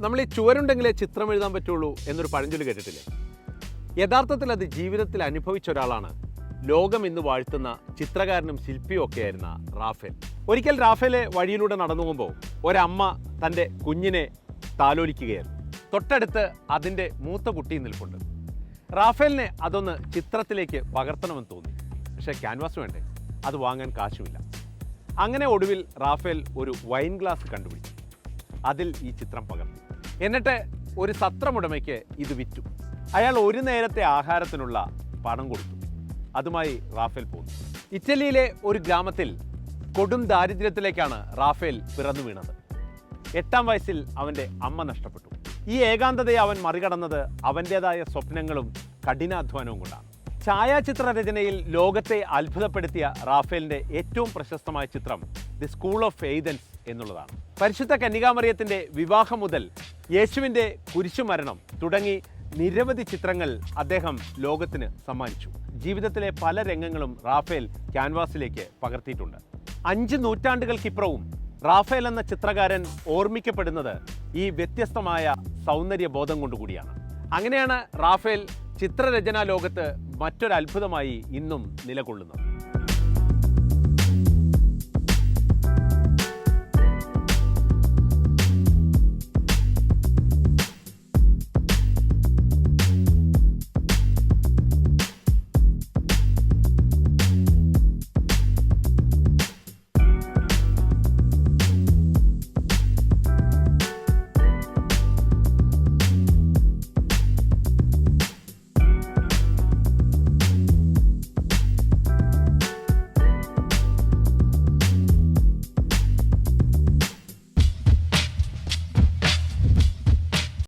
നമ്മൾ ഈ ചുവരുണ്ടെങ്കിലേ ചിത്രം എഴുതാൻ പറ്റുള്ളൂ എന്നൊരു പഴഞ്ചൊല്ല് കേട്ടിട്ടില്ലേ? യഥാർത്ഥത്തിൽ അത് ജീവിതത്തിൽ അനുഭവിച്ച ഒരാളാണ് ലോകം ഇന്ന് വാഴ്ത്തുന്ന ചിത്രകാരനും ശില്പിയും ഒക്കെയായിരുന്ന റാഫേൽ. ഒരിക്കൽ റാഫേലെ വഴിയിലൂടെ നടന്നു പോകുമ്പോൾ ഒരമ്മ തൻ്റെ കുഞ്ഞിനെ താലോലിക്കുകയായിരുന്നു. തൊട്ടടുത്ത് അതിൻ്റെ മൂത്ത കുട്ടി നിൽപ്പുണ്ട്. റാഫേലിനെ അതൊന്ന് ചിത്രത്തിലേക്ക് പകർത്തണമെന്ന് തോന്നി. പക്ഷേ ക്യാൻവാസ് വേണ്ടേ, അത് വാങ്ങാൻ കാശുമില്ല. അങ്ങനെ ഒടുവിൽ റാഫേൽ ഒരു വൈൻ ഗ്ലാസ് കണ്ടുപിടിച്ചു. അതിൽ ഈ ചിത്രം പകർത്തി. എന്നിട്ട് ഒരു സത്രമുടമയ്ക്ക് ഇത് വിറ്റു. അയാൾ ഒരു നേരത്തെ ആഹാരത്തിനുള്ള പണം കൊടുത്തു. അതുമായി റാഫേൽ പോന്നു. ഇറ്റലിയിലെ ഒരു ഗ്രാമത്തിൽ കൊടും ദാരിദ്ര്യത്തിലേക്കാണ് റാഫേൽ പിറന്നു വീണത്. 8-ാം വയസ്സിൽ അവൻ്റെ അമ്മ നഷ്ടപ്പെട്ടു. ഈ ഏകാന്തതയെ അവൻ മറികടന്നത് അവൻ്റേതായ സ്വപ്നങ്ങളും കഠിനാധ്വാനവും കൊണ്ടാണ്. ഛായാചിത്ര രചനയിൽ ലോകത്തെ അത്ഭുതപ്പെടുത്തിയ റാഫേലിൻ്റെ ഏറ്റവും പ്രശസ്തമായ ചിത്രം ദി സ്കൂൾ ഓഫ് എയ്തൻസ് എന്നുള്ളതാണ്. പരിശുദ്ധ കന്യകാമറിയത്തിൻ്റെ വിവാഹം മുതൽ യേശുവിൻ്റെ കുരിശുമരണം തുടങ്ങി നിരവധി ചിത്രങ്ങൾ അദ്ദേഹം ലോകത്തിന് സമ്മാനിച്ചു. ജീവിതത്തിലെ പല രംഗങ്ങളും റാഫേൽ ക്യാൻവാസിലേക്ക് പകർത്തിയിട്ടുണ്ട്. 5 നൂറ്റാണ്ടുകൾക്കിപ്പുറവും റാഫേൽ എന്ന ചിത്രകാരൻ ഓർമ്മിക്കപ്പെടുന്നത് ഈ വ്യത്യസ്തമായ സൗന്ദര്യബോധം കൊണ്ടുകൂടിയാണ്. അങ്ങനെയാണ് റാഫേൽ ചിത്രരചനാ ലോകത്ത് മറ്റൊരത്ഭുതമായി ഇന്നും നിലകൊള്ളുന്നത്.